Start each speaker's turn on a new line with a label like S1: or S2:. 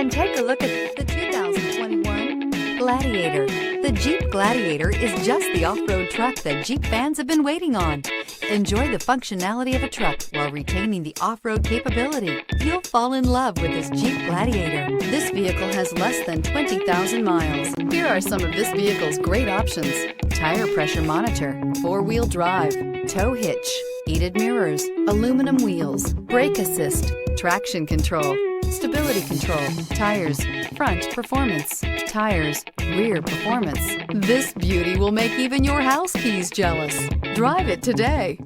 S1: and take a look at the 2021 Gladiator. The Jeep Gladiator is just the off-road truck that Jeep fans have been waiting on. Enjoy the functionality of a truck while retaining the off-road capability. You'll fall in love with this Jeep Gladiator. This vehicle has less than 20,000 miles. Here are some of this vehicle's great options: tire pressure monitor, four-wheel drive, tow hitch, heated mirrors, aluminum wheels, brake assist, traction control, stability control, tires, front performance, tires, rear performance. This beauty will make even your house keys jealous. Drive it today.